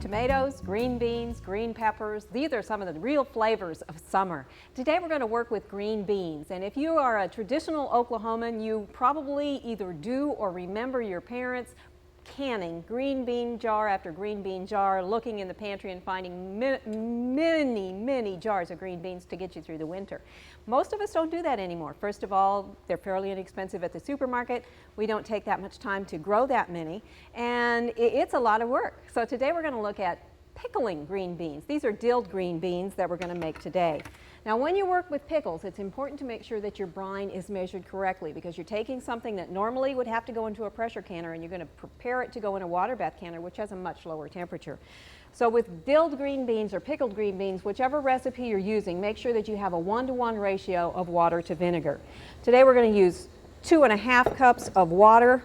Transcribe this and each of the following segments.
tomatoes, green beans, green peppers. These are some of the real flavors of summer. Today we're going to work with green beans. And if you are a traditional Oklahoman, you probably either do or remember your parents canning green bean jar after green bean jar, looking in the pantry and finding many jars of green beans to get you through the winter. Most of us don't do that anymore. First of all, they're fairly inexpensive at the supermarket. We don't take that much time to grow that many, and it's a lot of work. So today we're going to look at pickling green beans. These are dilled green beans that we're going to make today. Now, when you work with pickles, it's important to make sure that your brine is measured correctly, because you're taking something that normally would have to go into a pressure canner and you're going to prepare it to go in a water bath canner, which has a much lower temperature. So with dilled green beans or pickled green beans, whichever recipe you're using, make sure that you have a 1-to-1 ratio of water to vinegar. Today we're going to use 2½ cups of water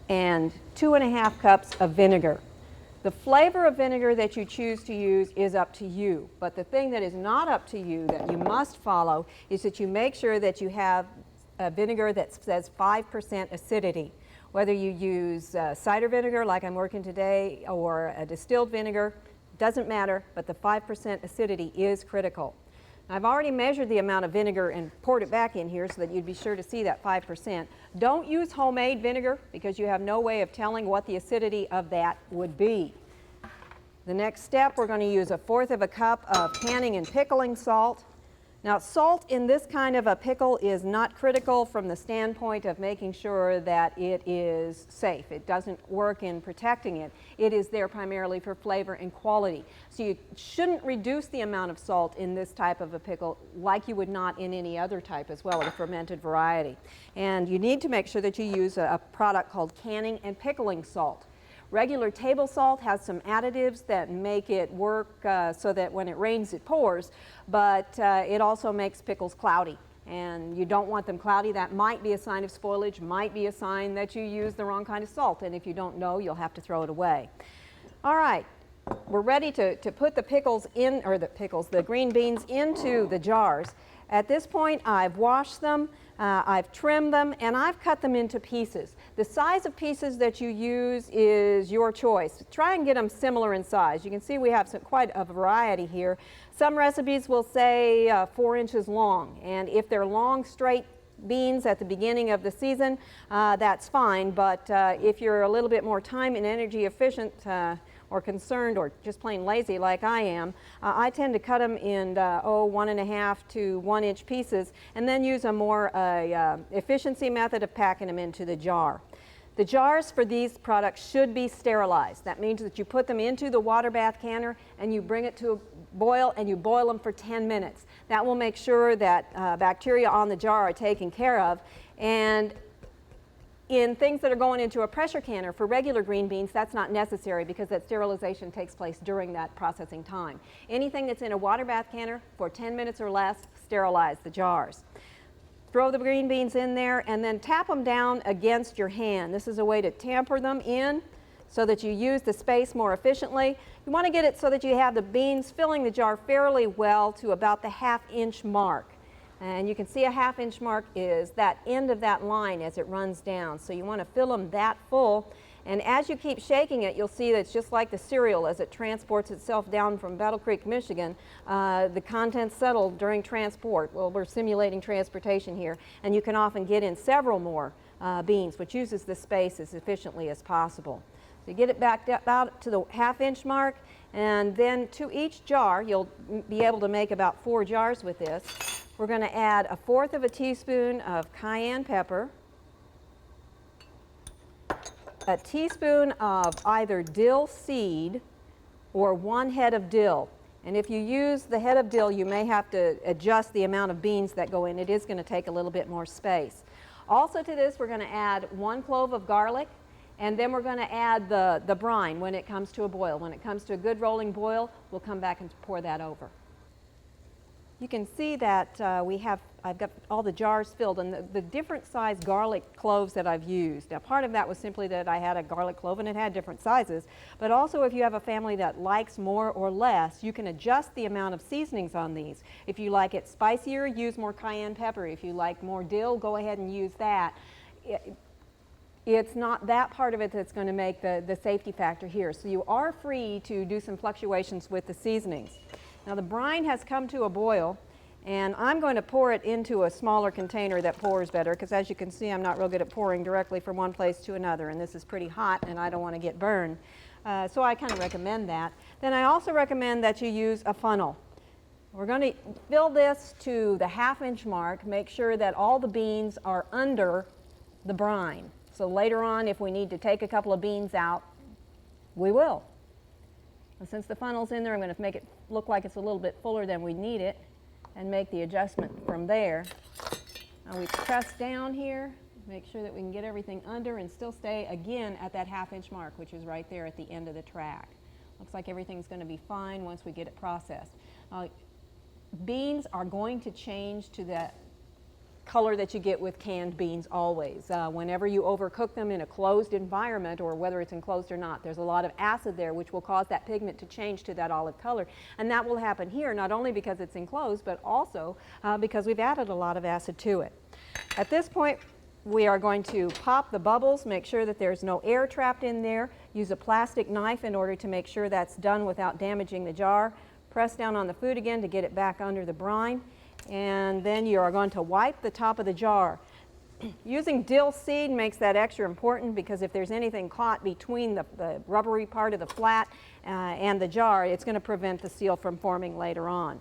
and 2½ cups of vinegar. The flavor of vinegar that you choose to use is up to you, but the thing that is not up to you that you must follow is that you make sure that you have a vinegar that says 5% acidity. Whether you use cider vinegar like I'm working today or a distilled vinegar, doesn't matter, but the 5% acidity is critical. I've already measured the amount of vinegar and poured it back in here so that you'd be sure to see that 5%. Don't use homemade vinegar because you have no way of telling what the acidity of that would be. The next step, we're going to use 1/4 cup of canning and pickling salt. Now, salt in this kind of a pickle is not critical from the standpoint of making sure that it is safe. It doesn't work in protecting it. It is there primarily for flavor and quality. So you shouldn't reduce the amount of salt in this type of a pickle like you would not in any other type as well, a fermented variety. And you need to make sure that you use a product called canning and pickling salt. Regular table salt has some additives that make it work so that when it rains it pours, but it also makes pickles cloudy, and you don't want them cloudy. That might be a sign of spoilage, might be a sign that you used the wrong kind of salt, and if you don't know, you'll have to throw it away. All right, we're ready to put the pickles in, or the green beans into the jars. At this point, I've washed them, I've trimmed them, and I've cut them into pieces. The size of pieces that you use is your choice. Try and get them similar in size. You can see we have quite a variety here. Some recipes will say 4 inches long, and if they're long, straight beans at the beginning of the season, that's fine, but if you're a little bit more time and energy efficient or concerned or just plain lazy like I am, I tend to cut them in 1½ to 1 inch pieces and then use a more efficiency method of packing them into the jar. The jars for these products should be sterilized. That means that you put them into the water bath canner and you bring it to a boil and you boil them for 10 minutes. That will make sure that bacteria on the jar are taken care of. And in things that are going into a pressure canner for regular green beans, that's not necessary because that sterilization takes place during that processing time. Anything that's in a water bath canner for 10 minutes or less, sterilize the jars. Throw the green beans in there and then tap them down against your hand. This is a way to tamper them in so that you use the space more efficiently. You want to get it so that you have the beans filling the jar fairly well to about the 1/2 inch mark. And you can see a 1/2 inch mark is that end of that line as it runs down. So you want to fill them that full. And as you keep shaking it, you'll see that it's just like the cereal as it transports itself down from Battle Creek, Michigan. The contents settle during transport. Well, we're simulating transportation here. And you can often get in several more beans, which uses the space as efficiently as possible. So you get it back about to the 1/2 inch mark. And then to each jar, you'll be able to make about 4 jars with this. We're going to add 1/4 teaspoon of cayenne pepper, a teaspoon of either dill seed or 1 head of dill. And if you use the head of dill, you may have to adjust the amount of beans that go in. It is going to take a little bit more space. Also to this, we're going to add 1 clove of garlic, and then we're going to add the brine when it comes to a boil. When it comes to a good rolling boil, we'll come back and pour that over. You can see that I've got all the jars filled, and the different size garlic cloves that I've used. Now, part of that was simply that I had a garlic clove and it had different sizes, but also if you have a family that likes more or less, you can adjust the amount of seasonings on these. If you like it spicier, use more cayenne pepper. If you like more dill, go ahead and use that. it's not that part of it that's going to make the safety factor here. So you are free to do some fluctuations with the seasonings. Now the brine has come to a boil, and I'm going to pour it into a smaller container that pours better, because as you can see, I'm not real good at pouring directly from one place to another, and this is pretty hot and I don't want to get burned. So I kind of recommend that. Then I also recommend that you use a funnel. We're going to fill this to the 1/2 inch mark. Make sure that all the beans are under the brine. So later on, if we need to take a couple of beans out, we will. And since the funnel's in there, I'm going to make it look like it's a little bit fuller than we need it and make the adjustment from there. Now we press down here, make sure that we can get everything under and still stay again at that 1/2 inch mark, which is right there at the end of the track. Looks like everything's going to be fine once we get it processed. Beans are going to change to that color that you get with canned beans always. Whenever you overcook them in a closed environment, or whether it's enclosed or not, there's a lot of acid there which will cause that pigment to change to that olive color. And that will happen here, not only because it's enclosed, but also because we've added a lot of acid to it. At this point, we are going to pop the bubbles, make sure that there's no air trapped in there. Use a plastic knife in order to make sure that's done without damaging the jar. Press down on the food again to get it back under the brine. And then you are going to wipe the top of the jar. Using dill seed makes that extra important, because if there's anything caught between the rubbery part of the flat and the jar, it's going to prevent the seal from forming later on.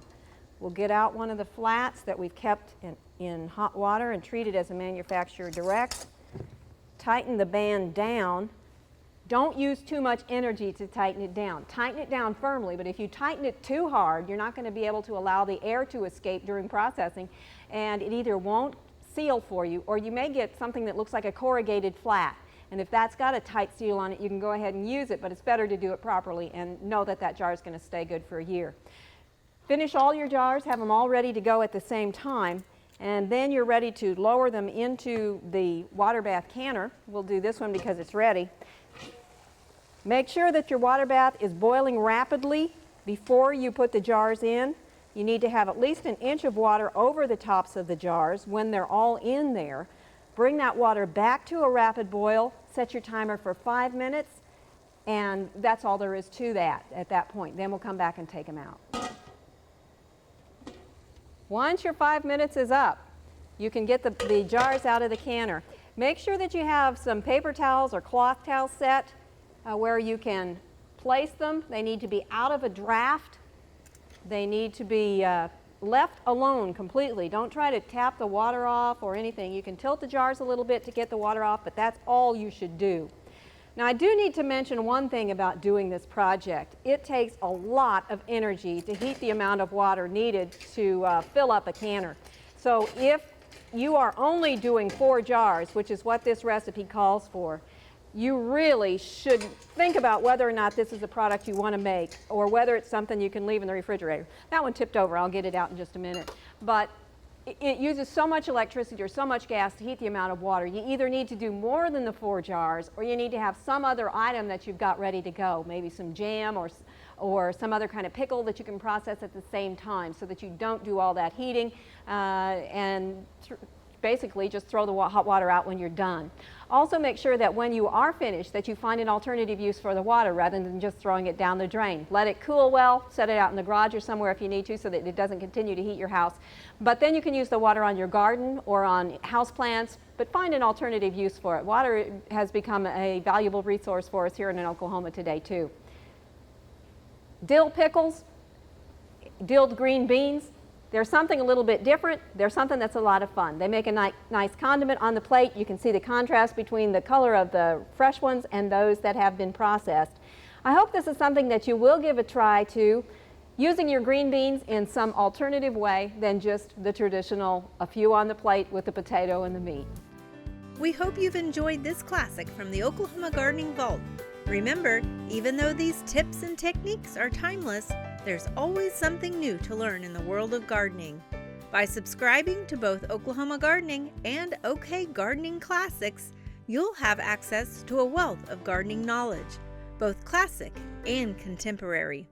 We'll get out one of the flats that we've kept in hot water and treat it as the manufacturer directs. Tighten the band down. Don't use too much energy to tighten it down. Tighten it down firmly, but if you tighten it too hard, you're not going to be able to allow the air to escape during processing, and it either won't seal for you, or you may get something that looks like a corrugated flat. And if that's got a tight seal on it, you can go ahead and use it, but it's better to do it properly and know that that jar is going to stay good for a year. Finish all your jars, have them all ready to go at the same time, and then you're ready to lower them into the water bath canner. We'll do this one because it's ready. Make sure that your water bath is boiling rapidly before you put the jars in. You need to have at least 1 inch of water over the tops of the jars when they're all in there. Bring that water back to a rapid boil, set your timer for 5 minutes, and that's all there is to that at that point. Then we'll come back and take them out. Once your 5 minutes is up, you can get the jars out of the canner. Make sure that you have some paper towels or cloth towels set where you can place them. They need to be out of a draft. They need to be left alone completely. Don't try to tap the water off or anything. You can tilt the jars a little bit to get the water off, but that's all you should do. Now I do need to mention one thing about doing this project. It takes a lot of energy to heat the amount of water needed to fill up a canner. So if you are only doing 4 jars, which is what this recipe calls for, you really should think about whether or not this is a product you want to make, or whether it's something you can leave in the refrigerator. That one tipped over. I'll get it out in just a minute. But it uses so much electricity or so much gas to heat the amount of water. You either need to do more than the 4 jars, or you need to have some other item that you've got ready to go, maybe some jam or some other kind of pickle that you can process at the same time, so that you don't do all that heating and basically just throw the hot water out when you're done. Also make sure that when you are finished that you find an alternative use for the water rather than just throwing it down the drain. Let it cool well, set it out in the garage or somewhere if you need to, so that it doesn't continue to heat your house. But then you can use the water on your garden or on house plants, but find an alternative use for it. Water has become a valuable resource for us here in Oklahoma today too. Dill pickles, dilled green beans. There's something a little bit different. There's something that's a lot of fun. They make a nice condiment on the plate. You can see the contrast between the color of the fresh ones and those that have been processed. I hope this is something that you will give a try to, using your green beans in some alternative way than just the traditional, a few on the plate with the potato and the meat. We hope you've enjoyed this classic from the Oklahoma Gardening Vault. Remember, even though these tips and techniques are timeless, there's always something new to learn in the world of gardening. By subscribing to both Oklahoma Gardening and OK Gardening Classics, you'll have access to a wealth of gardening knowledge, both classic and contemporary.